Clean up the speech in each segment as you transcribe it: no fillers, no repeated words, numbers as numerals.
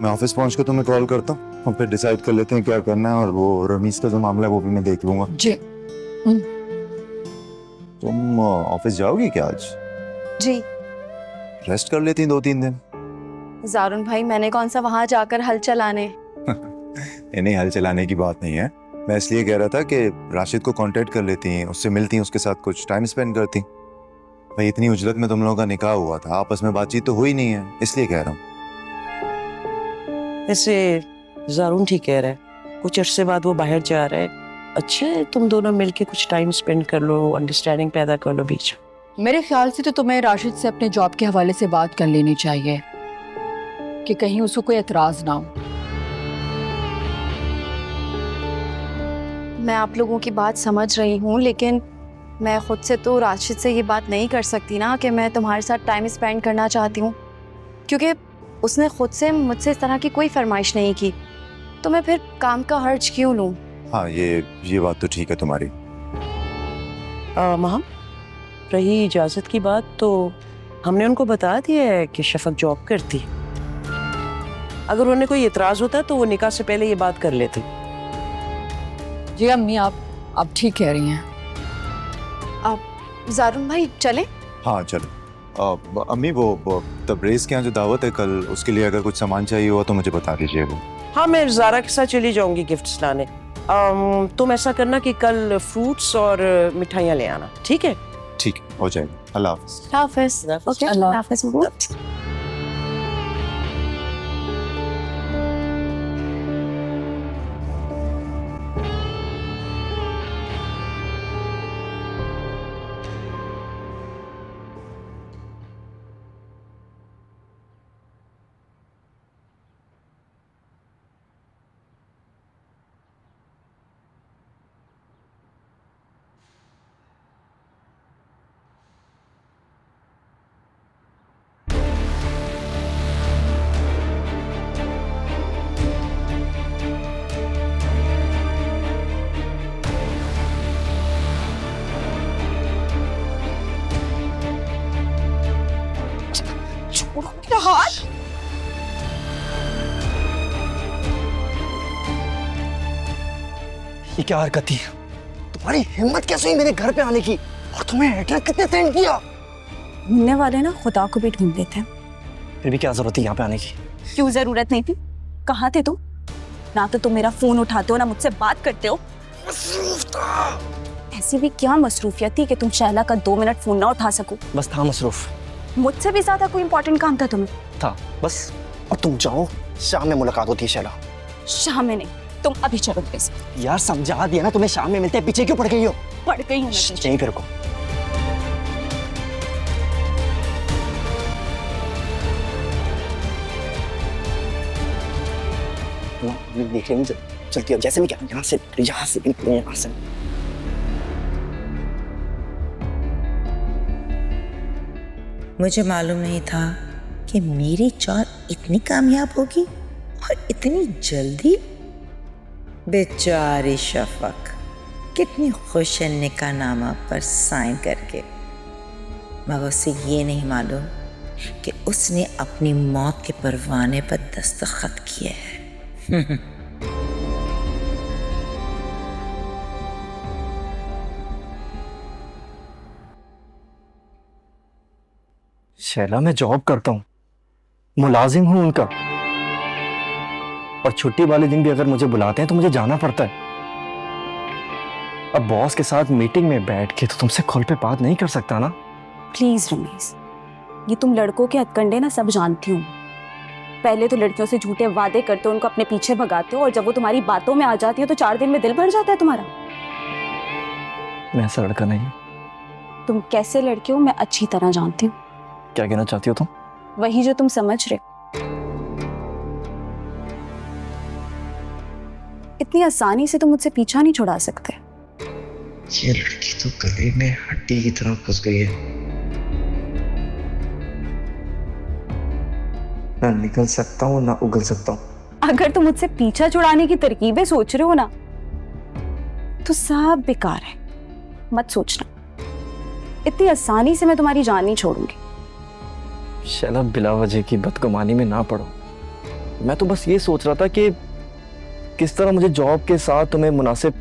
मैं ऑफिस पहुंच कर तुम्हें कॉल करता हूँ और फिर डिसाइड कर लेते हैं क्या करना है, और वो रमीज का जो मामला है वो भी मैं देख लूंगा। जी। तुम ऑफिस जाओगी क्या आज? जी रेस्ट कर लेती 2-3 दिन। जारुन भाई, मैंने कौन सा वहां जाकर हल चलाने। नहीं, हल चलाने की बात नहीं है। मैं इसलिए कह रहा था कि राशिद को कांटेक्ट कर लेती हैं, उससे मिलती हैं, उसके साथ कुछ टाइम स्पेंड करती। भाई इतनी उजलत में तुम लोगों का निकाह हुआ था, आपस में बातचीत तो हुई नहीं है, इसलिए कह रहा हूँ। ऐसे जारून ठीक कह रहा है, कुछ अरसे बाद वो बाहर जा रहा है, अच्छा है तुम दोनों मिलके कुछ टाइम स्पेंड कर लो, अंडरस्टैंडिंग पैदा कर लो बीच। मेरे ख्याल से तो तुम्हें राशिद से अपने जॉब के हवाले से बात कर लेनी चाहिए कि कहीं उसको कोई एतराज ना हो। मैं आप लोगों की बात समझ रही हूँ, लेकिन मैं खुद से तो राशिद से ये बात नहीं कर सकती ना कि मैं तुम्हारे साथ टाइम स्पेंड करना चाहती हूँ, क्योंकि उसने खुद से मुझसे इस तरह की कोई फरमाइश नहीं की, तो मैं फिर काम का हर्ज क्यों लूँ। हाँ, ये बात तो ठीक है तुम्हारी। महम, रही इजाजत की बात, तो हमने उनको बता दिया है कि शफक जॉब करती है। अगर उन्हें कोई एतराज होता तो वो निकाह से पहले ये बात कर लेते। जी अम्मी, आप ठीक कह रही हैं। आप जारुन भाई चलें? हाँ चलो। अम्मी वो तबरेज के यहाँ जो दावत है कल, उसके लिए अगर कुछ सामान चाहिए हुआ तो मुझे बता दीजिएगा। हाँ, मैं ज़ारा के साथ चली जाऊंगी गिफ्ट्स लाने। तुम ऐसा करना कि कल फ्रूट्स और मिठाइयाँ ले आना, ठीक है? ठीक है, हो जाएगा। अल्लाह हाफ़िज़। हाफिज। ओके, अल्लाह हाफिज। ये क्या हरकत थी? तुम्हारी हिम्मत कैसे हुई मेरे घर पे आने की? और तुम्हें एड्रेस कितने सेंड किया? ढूंढने वाले ना खुदा को भी ढूंढ लेते हैं। फिर भी क्या जरूरत थी यहाँ पे आने की? क्यों जरूरत नहीं थी? कहाँ थे तुम? ना तो तुम मेरा फोन उठाते हो, ना मुझसे बात करते हो। मसरूफ था। ऐसी भी क्या मसरूफियत थी कि तुम शैला का 2 मिनट फोन ना उठा सको? बस था मसरूफ। मुझसे भी ज्यादा कोई इंपॉर्टेंट काम था तुम्हें? था बस। अब तुम जाओ, शाम में मुलाकात होती है शैला। शाम में नहीं, तुम अभी चलो प्लीज। यार समझा दिया ना, तुम्हें शाम में मिलते हैं, पीछे क्यों पड़ गई हो? पड़ गई हूँ मैं। यहीं पे रुको। देख रही हूँ, चलती हो जैसे मैं क्या यहाँ से बिल्कुल यहाँ से। मुझे मालूम नहीं था कि मेरी चाल इतनी कामयाब होगी और इतनी जल्दी। बेचारी शफक कितनी खुश है निकाहनामा पर साइन करके, मगर उसे ये नहीं मालूम कि उसने अपनी मौत के परवाने पर दस्तखत किए हैं। शैला, मैं जॉब करता हूँ, मुलाजिम हूँ उनका, और छुट्टी वाले दिन भी अगर मुझे बुलाते हैं तो मुझे जाना पड़ता है। अब बॉस के साथ मीटिंग में बैठ के तो तुमसे कॉल पे बात नहीं कर सकता ना। प्लीज रमेश, ये तुम लड़कों के हथकंडे ना सब जानती हूँ। पहले तो लड़कियों से झूठे वादे करते हो, उनको अपने पीछे भगाते हो, और जब वो तुम्हारी बातों में आ जाती है तो 4 दिन में दिल भर जाता है तुम्हारा। मैं ऐसा लड़का नहीं। तुम कैसे लड़के हो मैं अच्छी तरह जानती हूँ। क्या कहना चाहती हो तुम? वही जो तुम समझ रहे हो। इतनी आसानी से तुम मुझसे पीछा नहीं छुड़ा सकते। ये लड़की तो गले में हड्डी की तरह फंस गई है। ना निकल सकता हूँ ना उगल सकता हूँ। अगर तुम मुझसे पीछा छुड़ाने की तरकीबें सोच रहे हो ना, तो सब बेकार है। मत सोचना, इतनी आसानी से मैं तुम्हारी जान नहीं छोड़ूंगी। शैला, बिला वजह की बदगुमानी में ना पड़ो। मैं तो बस ये सोच रहा था कि किस तरह मुझे जॉब के साथ तुम्हें मुनासिब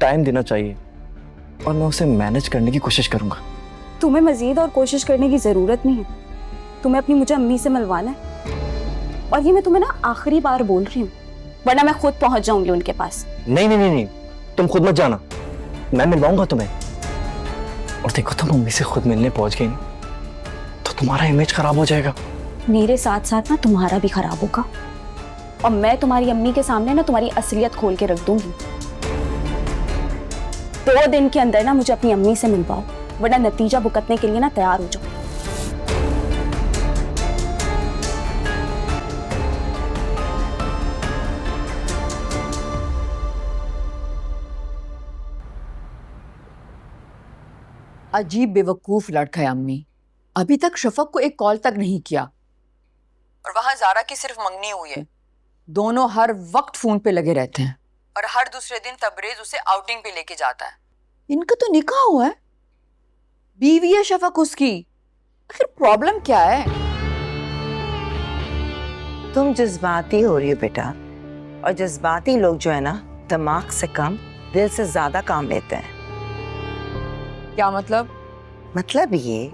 टाइम देना चाहिए और मैं उसे मैनेज करने की कोशिश करूंगा। तुम्हें मजीद और कोशिश करने की ज़रूरत नहीं है। तुम्हें अपनी मुझे अम्मी से मिलवाना है और ये मैं तुम्हें ना आखिरी बार बोल रही हूँ, वरना मैं खुद पहुंच जाऊंगी उनके पास। नहीं नहीं नहीं नहीं, तुम खुद मत जाना, मैं मिलवाऊंगा तुम्हें। और देखो तुम मम्मी से खुद मिलने पहुंच गई तो तुम्हारा इमेज खराब हो जाएगा। मेरे साथ साथ ना तुम्हारा भी खराब होगा और मैं तुम्हारी अम्मी के सामने ना तुम्हारी असलियत खोल के रख दूंगी। 2 दिन के अंदर ना मुझे अपनी अम्मी से मिलवाओ, वरना नतीजा भुगतने के लिए ना तैयार हो जाओ। अजीब बेवकूफ लड़का है अम्मी, अभी तक शफक को एक कॉल तक नहीं किया और वहां जारा की सिर्फ मंगनी हुई है। दोनों हर वक्त फोन पे लगे रहते हैं और हर दूसरे दिन तबरेज उसे आउटिंग पे लेके जाता है। इनका तो निकाह हुआ है, बीवी है शफक उसकी, आखिर प्रॉब्लम क्या है? तुम जज्बाती हो रही हो बेटा, और जज्बाती लोग जो है ना, दिमाग से कम दिल से ज्यादा काम लेते हैं। क्या मतलब? मतलब ये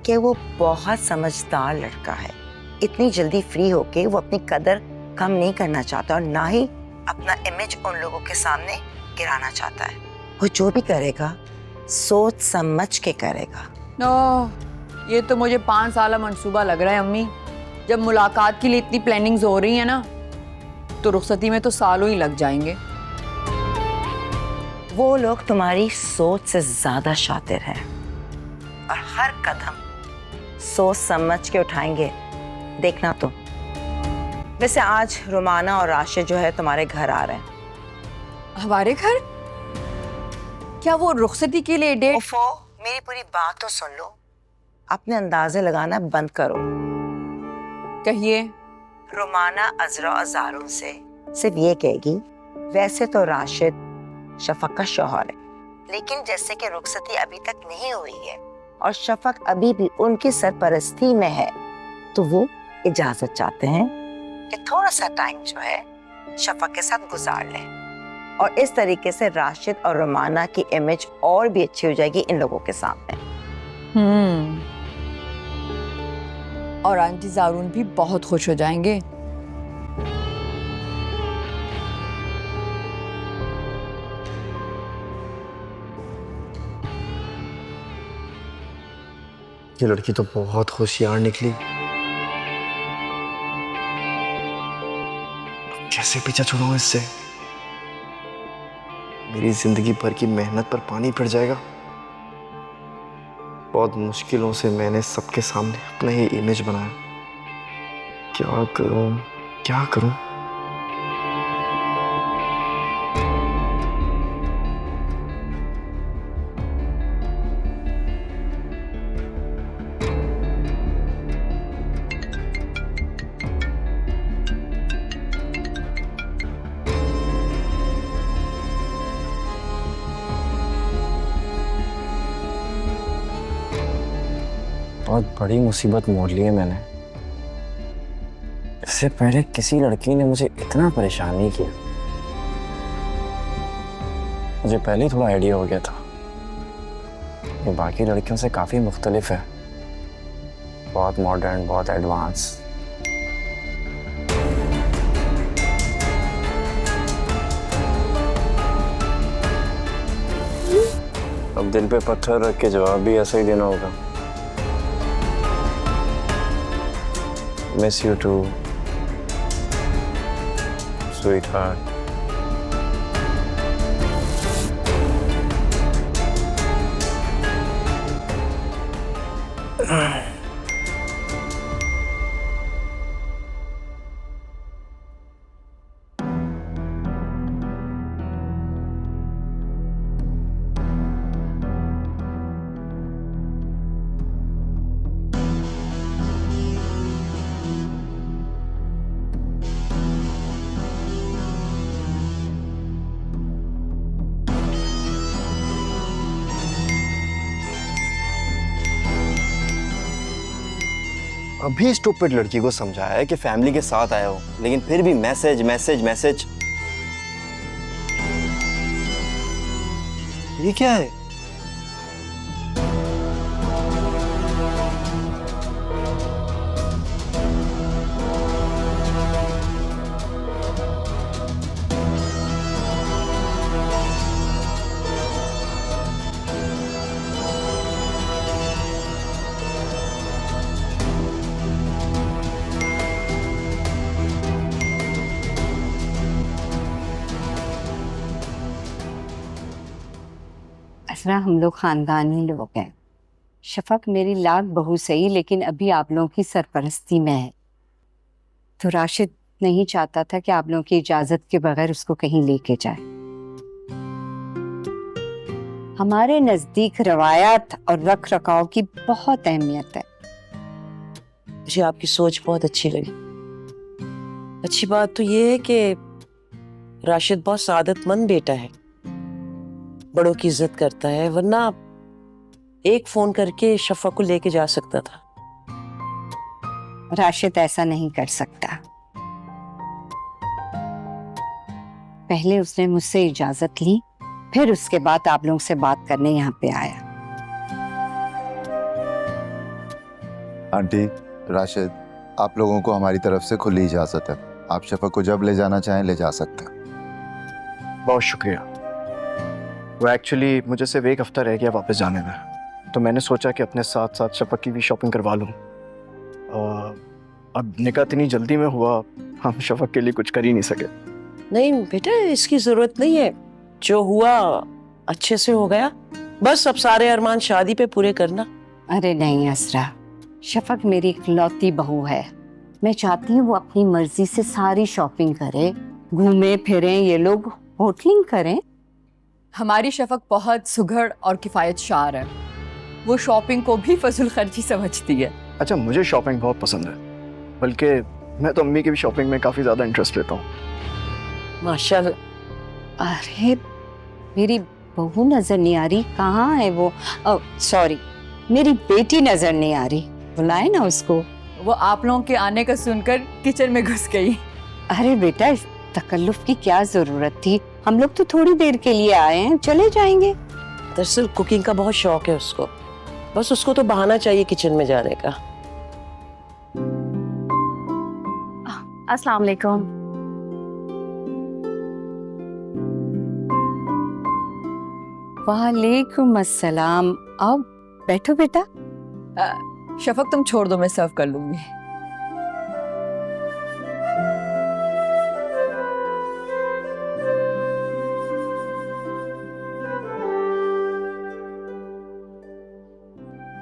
कि वो बहुत समझदार लड़का है। इतनी जल्दी फ्री होके वो अपनी कदर कम नहीं करना चाहता और ना ही अपना इमेज उन लोगों के सामने गिराना चाहता है। वो जो भी करेगा सोच समझ के करेगा। ये तो मुझे 5 साल मंसूबा लग रहा है अम्मी। जब मुलाकात के लिए इतनी प्लानिंग्स हो रही है ना, तो रुखसती में तो सालों ही लग जाएंगे। वो लोग तुम्हारी सोच से ज्यादा शातिर हैं और हर कदम सोच समझ के उठाएंगे, देखना तुम। वैसे आज रुमाना और राशिद जो है तुम्हारे घर आ रहे हैं। हमारे घर? क्या वो रुखसती के लिए डेट? ओफो, मेरी पूरी बात तो सुन लो, अपने अंदाजे लगाना बंद करो। कहिए। रुमाना अजरा और जारून से सिर्फ ये कहेगी, वैसे तो राशिद शफक का शौहर है, लेकिन जैसे कि रुखसती अभी तक नहीं हुई है और शफक अभी भी उनकी सरपरस्ती में है, तो वो इजाजत चाहते हैं कि थोड़ा सा टाइम जो है शफक के साथ गुजार लें, और इस तरीके से राशिद और रुमाना की इमेज और भी अच्छी हो जाएगी इन लोगों के सामने। और आंटी जारून भी बहुत खुश हो जाएंगे। ये लड़की तो बहुत होशियार निकली, कैसे पीछा छुड़ाऊं इससे? मेरी जिंदगी भर की मेहनत पर पानी फिर जाएगा। बहुत मुश्किलों से मैंने सबके सामने अपना ही इमेज बनाया। क्या करूं, क्या करूं? बहुत बड़ी मुसीबत मोड़ ली है मैंने। इससे पहले किसी लड़की ने मुझे इतना परेशान नहीं किया। मुझे पहले ही थोड़ा आइडिया हो गया था ये बाकी लड़कियों से काफी मुख्तलिफ है, बहुत मॉडर्न, बहुत एडवांस। अब दिल पे पत्थर रख के जवाब भी ऐसा ही देना होगा। Miss you too, sweetheart. कभी स्टूपिड लड़की को समझाया है कि फैमिली के साथ आया हो, लेकिन फिर भी मैसेज मैसेज मैसेज। ये क्या है? असरा, हम लोग खानदानी लोग हैं। शफक मेरी लाख बहू सही, लेकिन अभी आप लोगों की सरपरस्ती में है। तो राशिद नहीं चाहता था कि आप लोगों की इजाजत के बगैर उसको कहीं लेके जाए। हमारे नजदीक रवायात और रख रखाव की बहुत अहमियत है। मुझे आपकी सोच बहुत अच्छी लगी। अच्छी बात तो ये है कि राशिद बहुत सादतमंद बेटा है, बड़ों की इज्जत करता है, वरना एक फोन करके शफा को लेके जा सकता था। राशिद ऐसा नहीं कर सकता। पहले उसने मुझसे इजाजत ली, फिर उसके बाद आप लोगों से बात करने यहाँ पे आया। आंटी, राशिद, आप लोगों को हमारी तरफ से खुली इजाजत है। आप शफक को जब ले जाना चाहें ले जा सकते हैं। बहुत शुक्रिया। वो एक्चुअली मुझे सिर्फ एक हफ्ता रह गया वापस जाने में, तो मैंने सोचा कि अपने साथ साथ शफक की भी शॉपिंग करवा लूँ। अब निकाह इतनी जल्दी में हुआ, हम शफक के लिए कुछ कर ही नहीं सके। नहीं बेटा, इसकी जरूरत नहीं है। जो हुआ अच्छे से हो गया, बस अब सारे अरमान शादी पे पूरे करना। अरे नहीं असरा, शफक मेरी इकलौती बहू है। मैं चाहती हूँ वो अपनी मर्जी से सारी शॉपिंग करे, घूमे फिरें, ये लोग होटलिंग करें। हमारी शफक बहुत सुघड़ और किफ़ायतशार है। वो शॉपिंग को भी फजूल खर्ची समझती है। अच्छा, मुझे शॉपिंग बहुत पसंद है, बल्कि मैं तो अम्मी की भी शॉपिंग में काफ़ी ज़्यादा इंटरेस्ट लेता हूँ। माशाल्लाह। अरे मेरी बहू नजर नहीं आ रही, कहाँ है वो? सॉरी, मेरी बेटी नजर नहीं आ रही, बुलाए ना उसको। वो आप लोगों के आने का सुनकर किचन में घुस गई। अरे बेटा, इस तकल्लुफ की क्या जरूरत थी? हम लोग तो थोड़ी देर के लिए आए हैं, चले जाएंगे। दरअसल कुकिंग का बहुत शौक है उसको, बस उसको तो बहाना चाहिए किचन में जाने का। अस्सलाम वालेकुम। वालेकुम अस्सलाम। आओ बैठो बेटा। शफक तुम छोड़ दो, मैं सर्व कर लूंगी।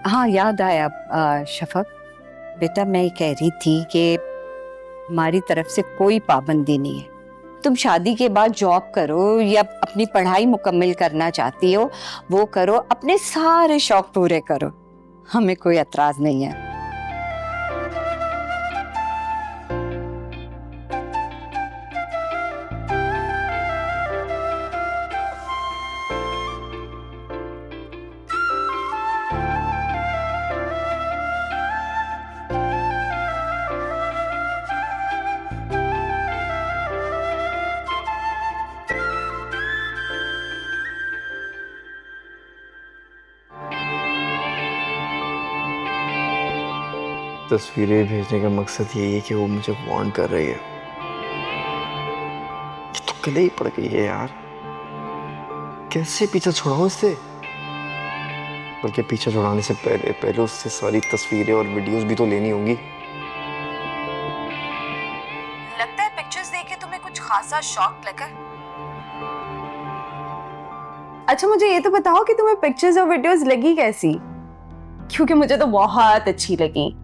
हाँ, याद आया शफक, बेटा मैं कह रही थी कि हमारी तरफ से कोई पाबंदी नहीं है। तुम शादी के बाद जॉब करो या अपनी पढ़ाई मुकम्मल करना चाहती हो वो करो, अपने सारे शौक पूरे करो, हमें कोई एतराज नहीं है। तस्वीरें भेजने का मकसद यही है कि वो मुझे वार्न कर रही है। ये तो गले ही पड़ गई है यार, कैसे पीछा छुड़ाऊं इससे? बल्कि पीछा छुड़ाने से पहले उससे सारी तस्वीरें और वीडियोस भी तो लेनी होंगी। लगता है पिक्चर्स देख के तुम्हें कुछ खासा शौक लगा। अच्छा, मुझे ये तो बताओ कि तुम्हें पिक्चर्स और वीडियोस लगी कैसी? क्योंकि मुझे तो बहुत अच्छी लगी।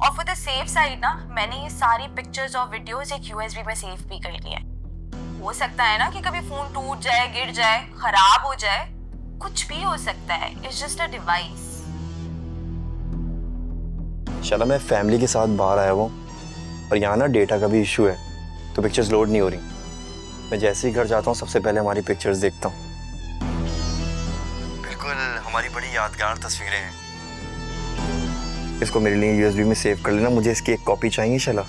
और फॉर द सेफ साइड ना, मैंने ये सारी पिक्चर्स और वीडियोस एक यूएसबी में सेव भी कर लिया है। हो सकता है ना कि कभी फोन टूट जाए, गिर जाए, खराब हो जाए, कुछ भी हो सकता है। It's just a device. चला, मैं फैमिली के साथ बाहर आया हूँ और यहाँ ना डेटा का भी इशू है, तो पिक्चर्स लोड नहीं हो रही। मैं जैसे ही घर जाता हूँ सबसे पहले हमारी पिक्चर्स देखता हूँ। बिल्कुल हमारी बड़ी यादगार तस्वीरें हैं। इसको मेरे लिए यूएसबी में सेव कर लेना, मुझे इसकी एक कॉपी चाहिए शैला।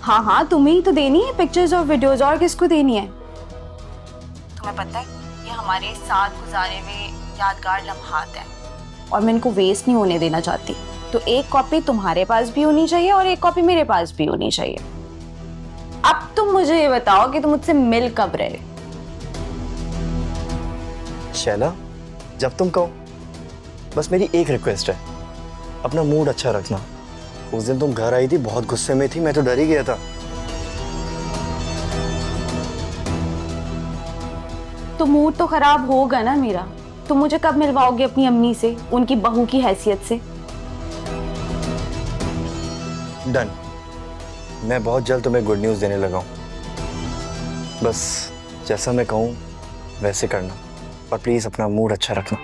हाँ हाँ, तुम्हें ही तो देनी है पिक्चर्स और वीडियोस, और किसको देनी है? तुम्हें पता है ये हमारे साथ गुजारे हुए यादगार लम्हात हैं और मैं इनको वेस्ट नहीं होने देना चाहती। तो एक कॉपी तुम्हारे पास भी होनी चाहिए और एक कॉपी मेरे पास भी होनी चाहिए। अब तुम मुझे ये बताओ कि तुम मुझसे मिल कब रहे? शैला, जब तुम कहो। बस मेरी एक रिक्वेस्ट है, अपना मूड अच्छा रखना। उस दिन तुम घर आई थी, बहुत गुस्से में थी, मैं तो डर ही गया था। तो मूड तो खराब होगा ना मेरा। तुम मुझे कब मिलवाओगे अपनी अम्मी से, उनकी बहू की हैसियत से? डन। मैं बहुत जल्द तुम्हें गुड न्यूज़ देने लगा हूँ। बस जैसा मैं कहूँ वैसे करना, और प्लीज़ अपना मूड अच्छा रखना।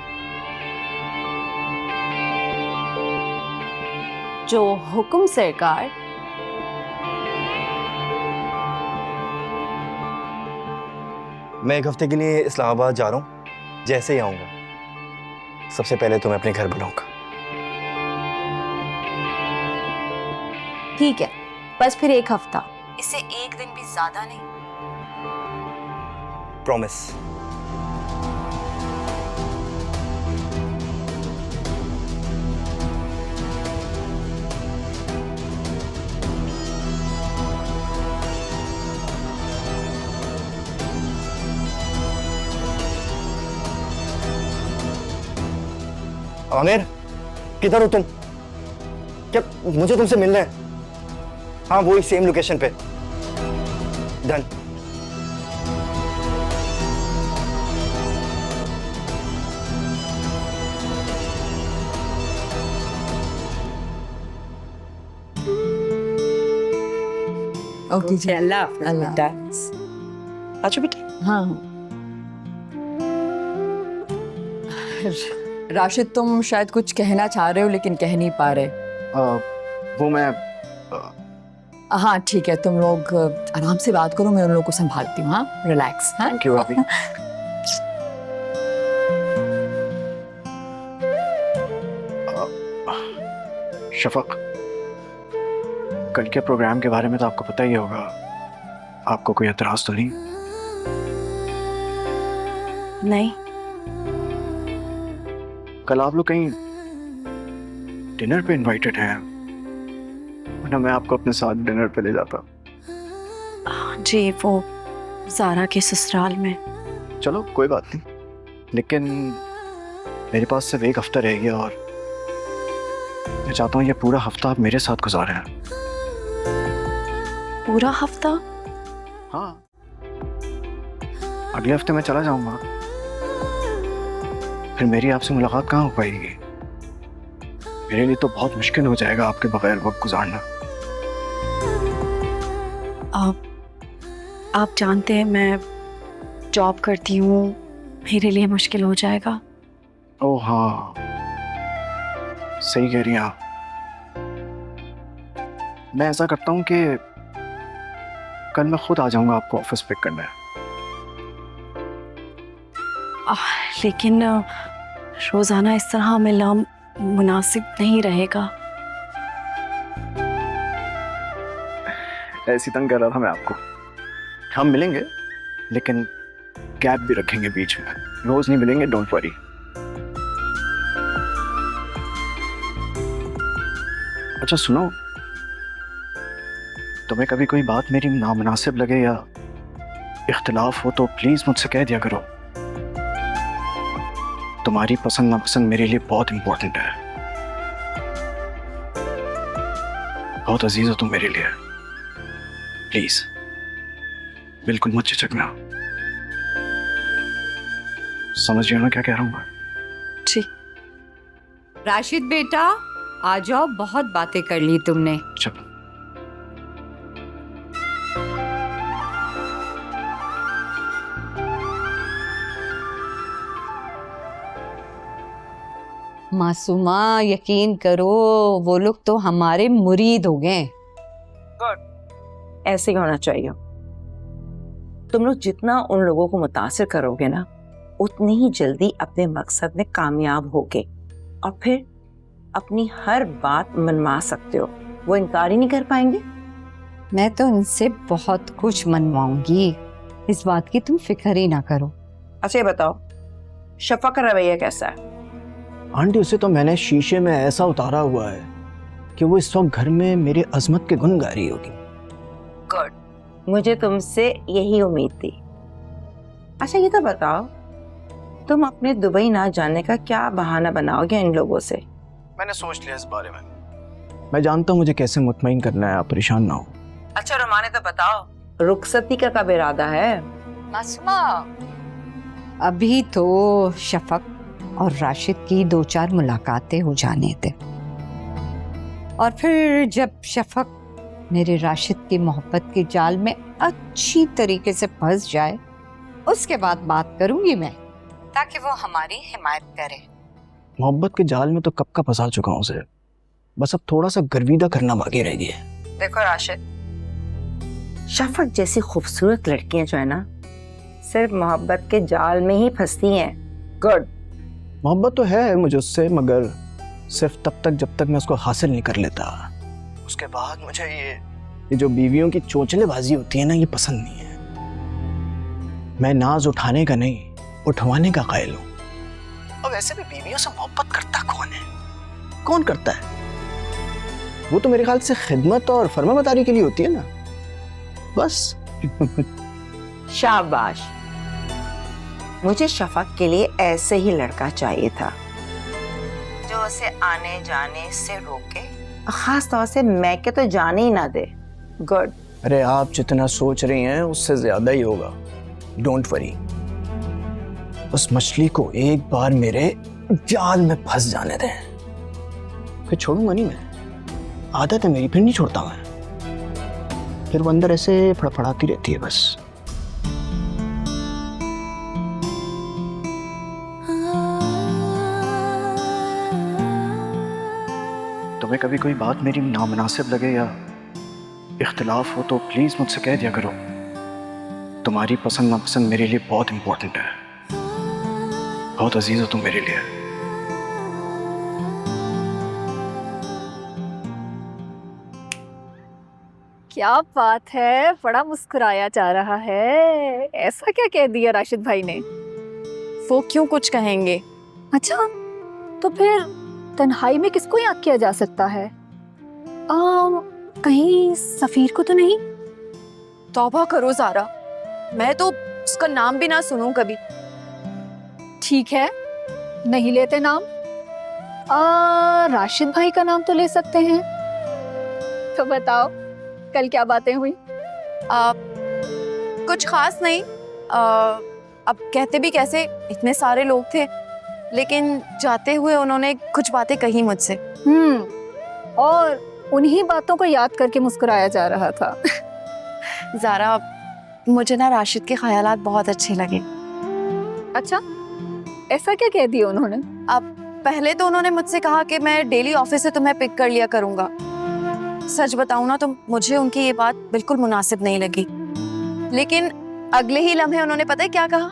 जो हुक्म सरकार। मैं एक हफ्ते के लिए इस्लामाबाद जा रहा हूँ। जैसे ही आऊँगा सबसे पहले तुम्हें अपने घर बुलाऊंगा। ठीक है, बस फिर एक हफ्ता, इससे एक दिन भी ज्यादा नहीं। प्रॉमिस। आमिर, किधर हो तुम? क्या मुझे तुमसे मिलना है? हाँ, वही सेम लोकेशन पे। डन। ओके जी, अल्लाह। अच्छा बेटा। हाँ राशिद, तुम शायद कुछ कहना चाह रहे हो लेकिन कह नहीं पा रहे। वो मैं हाँ ठीक है, तुम लोग आराम से बात करो, मैं उन लोगों को संभालती हूँ। हाँ, रिलैक्स। हाँ, थैंक यू अभी। शफक, कल के प्रोग्राम के बारे में तो आपको पता ही होगा। आपको कोई एतराज तो नहीं? नहीं। कल आप लोग कहीं डिनर पे इनवाइटेड हैं, वरना मैं आपको अपने साथ डिनर पे ले जाता। जी, वो ज़ारा के ससुराल में। चलो कोई बात नहीं, लेकिन मेरे पास सिर्फ एक हफ्ता रह गया और मैं चाहता हूँ ये पूरा हफ्ता आप मेरे साथ गुजारें। पूरा हफ्ता? हाँ, अगले हफ्ते मैं चला जाऊंगा, फिर मेरी आपसे मुलाकात कहाँ हो पाएगी? मेरे लिए तो बहुत मुश्किल हो जाएगा आपके बगैर वक्त गुजारना। आप जानते हैं मैं जॉब करती हूँ, मेरे लिए मुश्किल हो जाएगा। ओह हाँ, सही कह रही हैं आप। मैं ऐसा करता हूँ कि कल मैं खुद आ जाऊंगा आपको ऑफिस पिक करने। लेकिन रोज़ाना इस तरह मिलना मुनासिब नहीं रहेगा। ऐसी तंग कर रहा था मैं आपको। हम मिलेंगे, लेकिन गैप भी रखेंगे बीच में। रोज नहीं मिलेंगे, डोंट वरी। अच्छा सुनो, तुम्हें कभी कोई बात मेरी नामुनासिब लगे या इख्तिलाफ हो तो प्लीज मुझसे कह दिया करो। तुम्हारी पसंद नापसंद मेरे लिए बहुत इंपॉर्टेंट है। बहुत अजीज हो तुम मेरे लिए। प्लीज बिल्कुल मत झिझकना। समझ रही हो ना क्या कह रहा हूँ मैं? जी। राशिद बेटा, आ जाओ, बहुत बातें कर ली तुमने। चलो। मासूमा, यकीन करो, वो लोग तो हमारे मुरीद हो गए। ऐसे ही होना चाहिए। तुम लोग जितना उन लोगों को मुतासिर करोगे ना, उतनी ही जल्दी अपने मकसद में कामयाब होगे और फिर अपनी हर बात मनवा सकते हो। वो इनकार ही नहीं कर पाएंगे। मैं तो उनसे बहुत कुछ मनवाऊंगी, इस बात की तुम फिक्र ही ना करो। अच्छा ये बताओ, शफक का रवैया कैसा है? आंटी उसे तो मैंने शीशे में ऐसा उतारा हुआ है कि वो इस वक्त घर में मेरी अजमत के गुण गा रही होगी। गुड, मुझे तुमसे यही उम्मीद थी। अच्छा ये तो बताओ, तुम अपने दुबई ना जाने का क्या बहाना बनाओगे इन लोगों से? मैंने सोच लिया इस बारे में। मैं जानता हूँ मुझे कैसे मुतमईन करना है, आप परेशान ना हो। अच्छा रुमाने तो बताओ, रुखसती का कब इरादा है? मासूमा, अभी तो शफक और राशिद की 2-4 मुलाकातें हो जाने दे, और फिर जब शफक मेरे राशिद की मोहब्बत के जाल में अच्छी तरीके से फंस जाए, उसके बाद बात करूंगी मैं, ताकि वो हमारी हिमायत करे। मोहब्बत के जाल में तो कब का फंसा चुका हूँ उसे, बस अब थोड़ा सा गर्विदा करना बाकी रह गया है। देखो राशिद, शफक जैसी खूबसूरत लड़कियां जो है ना, सिर्फ मोहब्बत के जाल में ही फंसती हैं। गुड। मोहब्बत तो है मुझे उससे, मगर सिर्फ तब तक जब तक मैं उसको हासिल नहीं कर लेता। उसके बाद मुझे ये जो बीवियों की चोचलेबाजी होती है ना, ये पसंद नहीं है। मैं नाज उठाने का नहीं, उठवाने का कायल हूँ। और वैसे भी बीवियों से मोहब्बत करता कौन है? कौन करता है? वो तो मेरे ख्याल से खिदमत और फर्माबरदारी के लिए होती है ना, बस। शाबाश, मुझे शफक के लिए ऐसे ही लड़का चाहिए था, जो उसे आने जाने से रोके, खास तौर से मैं के तो जाने ही ना दे। गुड। अरे आप जितना सोच रही हैं उससे ज्यादा ही होगा, डोंट वरी। उस मछली को एक बार मेरे जाल में फंस जाने दें, फिर छोड़ूंगा नहीं मैं। आदत है मेरी, फिर नहीं छोड़ता मैं। फिर वो अंदर ऐसे फड़फड़ाती रहती है बस। तुम्हें कभी कोई बात मेरी नामुनासिब लगे या इख्तिलाफ हो तो प्लीज मुझसे कह दिया करो। तुम्हारी पसंद नापसंद मेरे लिए बहुत इंपॉर्टेंट है, बहुत अजीज हो तुम मेरे लिए। क्या बात है, बड़ा मुस्कुराया जा रहा है। ऐसा क्या कह दिया राशिद भाई ने? वो क्यों कुछ कहेंगे? अच्छा, तो फिर तन्हाई में किसको याद किया जा सकता है? कहीं सफीर को तो नहीं? तौबा करो ज़ारा, मैं तो उसका नाम भी ना सुनूं कभी। ठीक है, नहीं लेते नाम। राशिद भाई का नाम तो ले सकते हैं। तो बताओ, कल क्या बातें हुई? कुछ खास नहीं। अब कहते भी कैसे, इतने सारे लोग थे, लेकिन जाते हुए उन्होंने कुछ बातें कही मुझसे। और उन्हीं बातों को याद करके मुस्कुराया जा रहा था। ज़ारा, मुझे ना राशिद के ख्यालात बहुत अच्छे लगे। अच्छा, ऐसा क्या कह दिया उन्होंने? अब पहले तो उन्होंने मुझसे कहा कि मैं डेली ऑफिस से तुम्हें पिक कर लिया करूंगा। सच बताऊं ना तो मुझे उनकी ये बात बिल्कुल मुनासिब नहीं लगी, लेकिन अगले ही लम्हे उन्होंने पता है क्या कहा?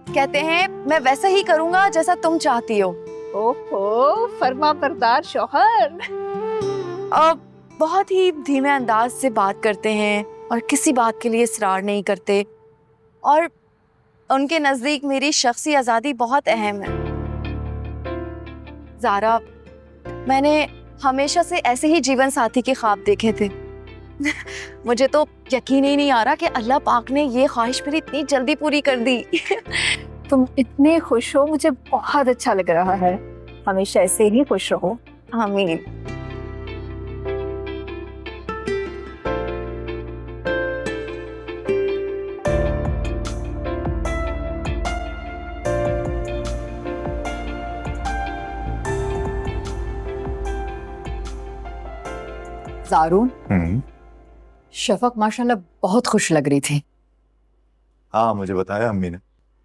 कहते हैं मैं वैसा ही करूंगा जैसा तुम चाहती हो। ओहो, फर्मा बरदार शौहर। अब बहुत ही धीमे अंदाज से बात करते हैं और किसी बात के लिए इसरार नहीं करते, और उनके नजदीक मेरी शख्सी आज़ादी बहुत अहम है। ज़ारा, मैंने हमेशा से ऐसे ही जीवन साथी के ख्वाब देखे थे। मुझे तो यकीन ही नहीं आ रहा कि अल्लाह पाक ने ये ख्वाहिश मेरी इतनी जल्दी पूरी कर दी। तुम इतने खुश हो, मुझे बहुत अच्छा लग रहा है। हमेशा ऐसे ही खुश रहो। आमीन। ज़ारून, शफक माशाल्लाह बहुत खुश लग रही थी। हाँ, मुझे बताया अम्मी ने,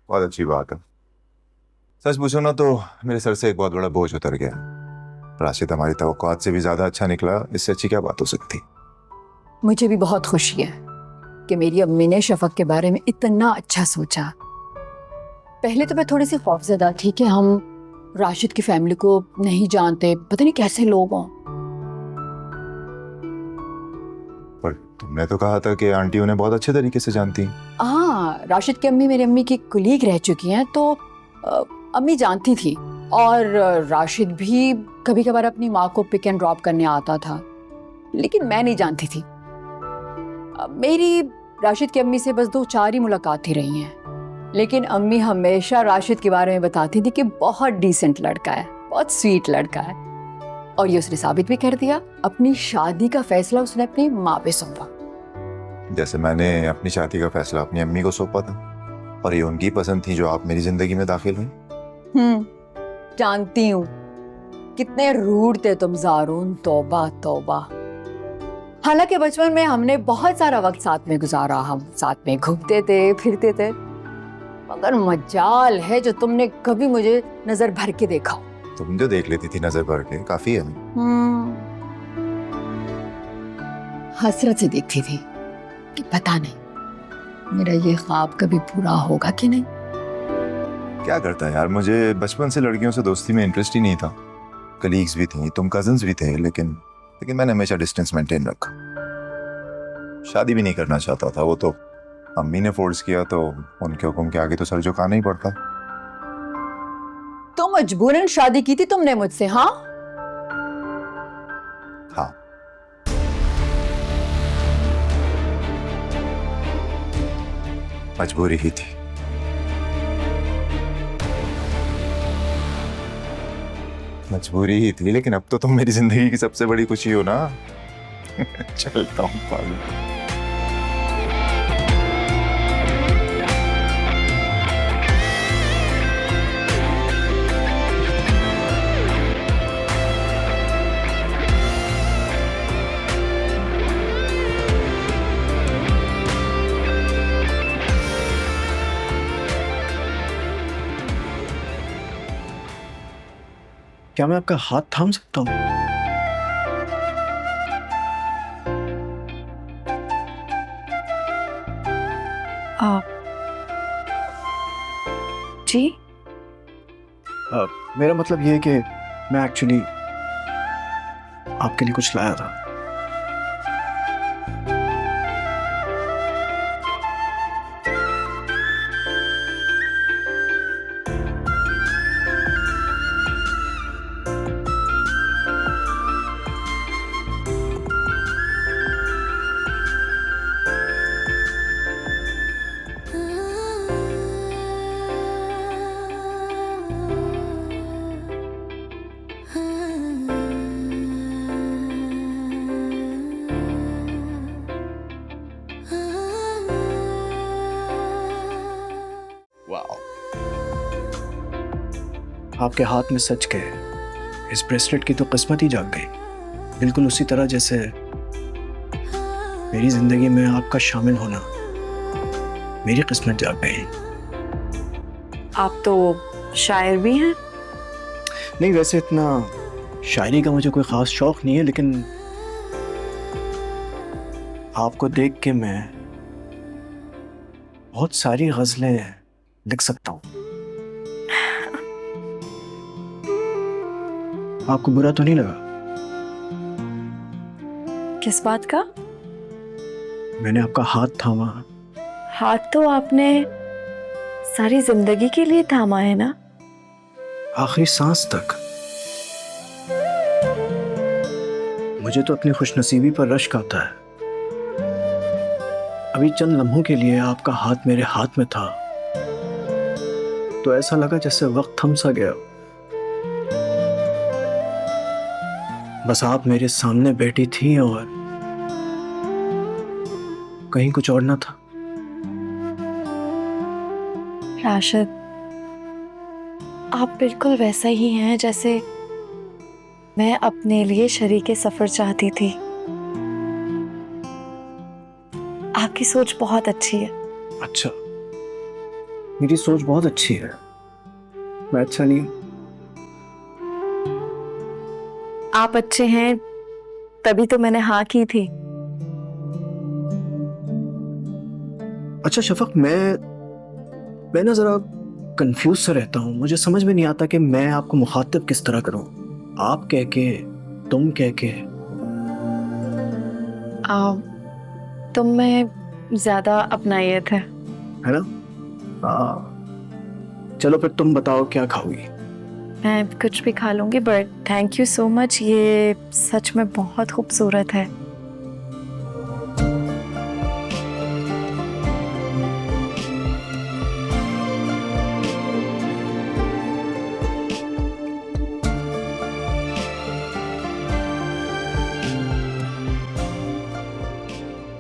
बहुत अच्छी बात है। सच पूछो ना तो मेरे सर से एक बहुत बड़ा बोझ उतर गया। राशिद हमारी तवक्कुआत से भी ज्यादा अच्छा निकला, इससे अच्छी क्या बात हो सकती। मुझे भी बहुत खुशी है कि मेरी अम्मी ने शफक के बारे में इतना अच्छा सोचा। पहले तो मैं थोड़ी सी खौफजदा थी कि हम राशिद की फैमिली को नहीं जानते, पता नहीं कैसे लोग हों। पर तुमने तो कहा था कि आंटी उन्हें बहुत अच्छे तरीके से जानती हैं। हाँ, राशिद की अम्मी मेरी अम्मी की कुलीग रह चुकी हैं, तो अम्मी जानती थी। और राशिद भी कभी कभार अपनी माँ को पिक एंड ड्रॉप करने आता था, लेकिन मैं नहीं जानती थी। मेरी राशिद की अम्मी से बस 2-4 ही मुलाकातें रही हैं, लेकिन अम्मी हमेशा राशिद के बारे में बताती थी कि बहुत डिसेंट लड़का है, बहुत स्वीट लड़का है। और ये उसने साबित भी कर दिया। अपनी शादी का फैसला उसने अपनी माँ पे सौंपा। जैसे मैंने अपनी शादी का फैसला अपनी अम्मी को सौंपा था, और ये उनकी पसंद थी जो आप मेरी जिंदगी में दाखिल हुई। जानती हूँ कितने रूड थे तुम ज़ारून, तौबा तौबा। हालांकि बचपन में हमने बहुत सारा वक्त साथ में गुजारा, हम साथ में घूमते थे, फिरते थे, मगर मजाल है जो तुमने कभी मुझे नजर भर के देखा हो। तुम जो देख लेती थी नजर भर के काफी है। हसरत से देखती थी कि पता नहीं मेरा ये ख्वाब कभी पूरा होगा कि नहीं। क्या करता है यार, मुझे बचपन से लड़कियों से दोस्ती में इंटरेस्ट ही नहीं था। कलीग्स भी थी, तुम कजन्स भी थे, लेकिन मैंने हमेशा डिस्टेंस मेंटेन रखा। शादी भी नहीं करना चाहता था, वो तो अम्मी ने फोर्स किया, तो उनके हुक्म के आगे तो सर झुकाना ही पड़ता। तो मजबूरन शादी की थी तुमने मुझसे? हाँ हाँ, मजबूरी ही थी। मजबूरी ही थी, लेकिन अब तो तुम मेरी जिंदगी की सबसे बड़ी खुशी हो ना। चलता हूँ पागल। क्या मैं आपका हाथ थाम सकता हूँ? जी मेरा मतलब ये है कि मैं एक्चुअली आपके लिए कुछ लाया था। आपके हाथ में सच के इस ब्रेसलेट की तो किस्मत ही जाग गई, बिल्कुल उसी तरह जैसे मेरी जिंदगी में आपका शामिल होना मेरी किस्मत जाग गई। आप तो शायर भी हैं। नहीं, वैसे इतना शायरी का मुझे कोई ख़ास शौक़ नहीं है, लेकिन आपको देख के मैं बहुत सारी गज़लें लिख सकता हूँ। आपको बुरा तो नहीं लगा? किस बात का? मैंने आपका हाथ थामा। हाथ तो आपने सारी जिंदगी के लिए थामा है ना? आखिरी सांस तक। मुझे तो अपनी खुशनसीबी पर रश्क आता है। अभी चंद लम्हों के लिए आपका हाथ मेरे हाथ में था तो ऐसा लगा जैसे वक्त थम सा गया। बस आप मेरे सामने बैठी थी और कहीं कुछ और ना था। राशिद, आप बिल्कुल वैसा ही हैं जैसे मैं अपने लिए शरीके सफर चाहती थी। आपकी सोच बहुत अच्छी है। अच्छा, मेरी सोच बहुत अच्छी है, मैं अच्छा नहीं हूं? आप अच्छे हैं तभी तो मैंने हाँ की थी। अच्छा शफक, मैं ना जरा कंफ्यूज सा रहता हूँ, मुझे समझ में नहीं आता कि मैं आपको मुखातिब किस तरह करूँ, आप कह के, तुम कह के। तुम में ज़्यादा अपनायत है। है ना? चलो फिर तुम बताओ क्या खाओगी? मैं कुछ भी खा लूँगी, but thank you so much, ये सच में बहुत खूबसूरत है।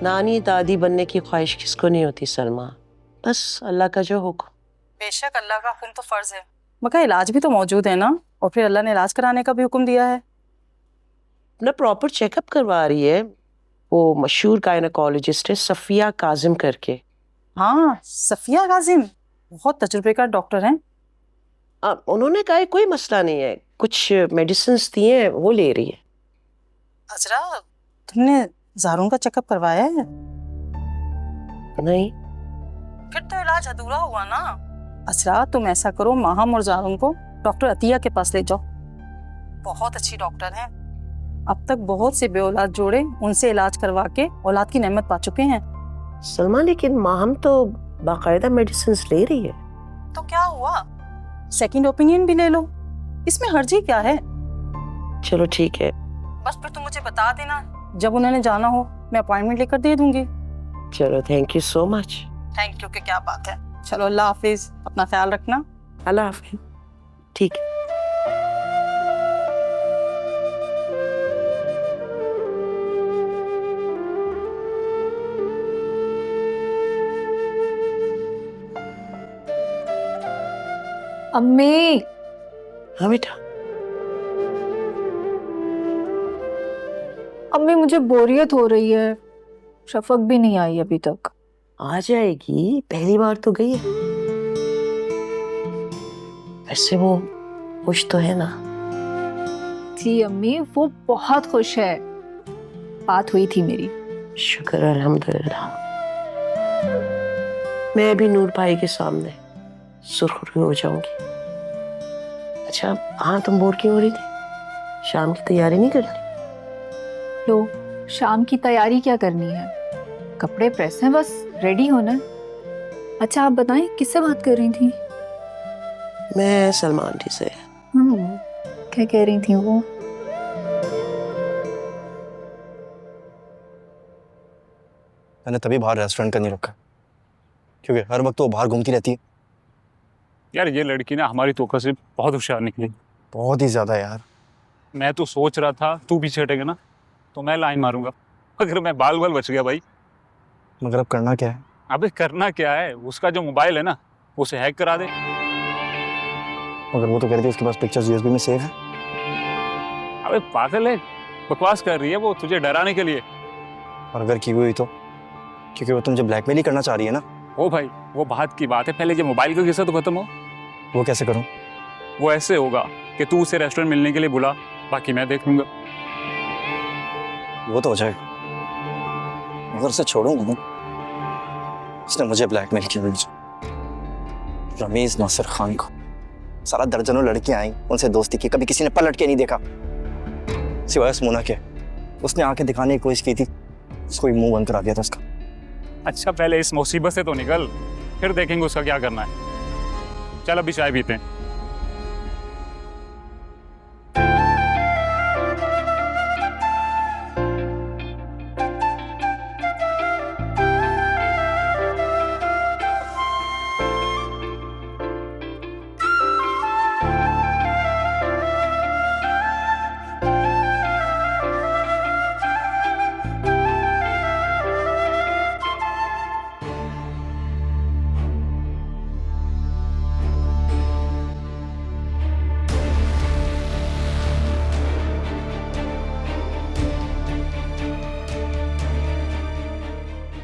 नानी दादी बनने की ख्वाहिश किसको नहीं होती सलमा, बस अल्लाह का जो हुक्म। बेशक अल्लाह का हुक्म तो फर्ज है, मगर इलाज भी तो मौजूद है ना, और फिर अल्लाह ने इलाज कराने का भी हुक्म दिया है। अपना प्रॉपर चेकअप करवा रही है, वो मशहूर गायनेकोलॉजिस्ट है सफिया काजिम करके। हाँ, सफिया काजिम बहुत तजुर्बेकार डॉक्टर हैं। उन्होंने कहा है कोई मसला नहीं है, कुछ मेडिसिन दिए हैं वो ले रही है। अजरा, तुमने जारून का चेकअप करवाया है? नहीं। फिर तो इलाज अधूरा हुआ ना। अजरा, तुम ऐसा करो, माहम और जारून को डॉक्टर अतिया के पास ले जाओ, बहुत अच्छी डॉक्टर हैं। अब तक बहुत से बेऔलाद जोड़े उनसे इलाज करवा के औलाद की नेमत पा चुके हैं। सलमा, लेकिन माहम तो बाकायदा मेडिसिन ले रही है। तो क्या हुआ, सेकंड ओपिनियन भी ले लो, इसमें हर्जी क्या है? चलो ठीक है। बस फिर तुम मुझे बता देना, जब उन्होंने जाना हो मैं अपॉइंटमेंट लेकर दे दूंगी। चलो, thank you so much. Thank you की क्या बात है। चलो, अल्लाह हाफिज, अपना ख्याल रखना। अल्लाह हाफिज। ठीक है। अम्मी, हाँ बेटा। अम्मी मुझे बोरियत हो रही है, शफक भी नहीं आई अभी तक। आ जाएगी, पहली बार तो गई है। वैसे वो खुश तो है ना? जी अम्मी, वो बहुत खुश है, बात हुई थी मेरी। शुक्र अल्हम्दुलिल्लाह। मैं भी नूर भाई के सामने सुरखरू हो जाऊंगी। अच्छा हाँ, तुम बोर क्यों हो रही थी? शाम की तैयारी नहीं करनी? लो, शाम की तैयारी क्या करनी है, कपड़े प्रेस हैं, बस रेडी होना है। अच्छा आप बताएं, किससे बात कर रही थी? मैं सलमा आंटी से। क्या कह रही थी वो? मैंने तभी बाहर रेस्टोरेंट का नहीं रखा, क्योंकि हर वक्त वो बाहर घूमती रहती है। यार ये लड़की ना हमारी तोका से बहुत होशियार निकली। बहुत ही ज्यादा यार। मैं तो सोच रहा था तू पीछे हटेगा ना तो मैं लाइन मारूंगा, अगर मैं बाल बच गया भाई। मगर अब करना क्या है? अबे करना क्या है, उसका जो मोबाइल है ना उसे हैक करा दे। मगर वो तो कह रही थी उसके पास पिक्चर्स यूएसबी में सेव है। अबे पागल है, बकवास कर रही है वो तुझे डराने के लिए। और अगर की हुई तो? क्योंकि वो तुझे ब्लैकमेल ही करना चाह रही है ना। ओ भाई वो बात की बात है, पहले ये मोबाइल का किस्सा तो खत्म हो। वो कैसे करूं? वो ऐसे होगा कि तू उसे रेस्टोरेंट मिलने के लिए बुला, बाकी मैं देख लूंगा। वो तो हो जाएगा, मगर उसे छोड़ूंगा नहीं। उसने मुझे ब्लैकमेल किया, रमीज नासिर खान को। सारा दर्जनों लड़कियां आई, उनसे दोस्ती की, कभी किसी ने पलट के नहीं देखा सिवाय सुमना के। उसने आंखें दिखाने की कोशिश की थी, उसको ही मुंह बंद करा दिया था उसका। अच्छा पहले इस मुसीबत से तो निकल, फिर देखेंगे उसका क्या करना है। चल अभी चाय पीते हैं।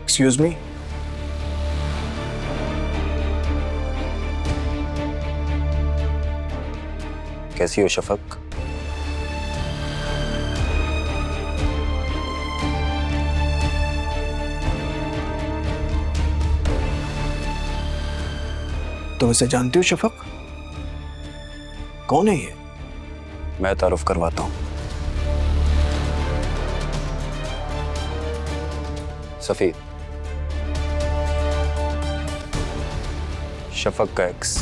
एक्सक्यूज मी, कैसी हो शफक? तुम इसे जानती हो शफक? कौन है ये? मैं तारुफ करवाता हूँ। सफीर, शफक का एक्स।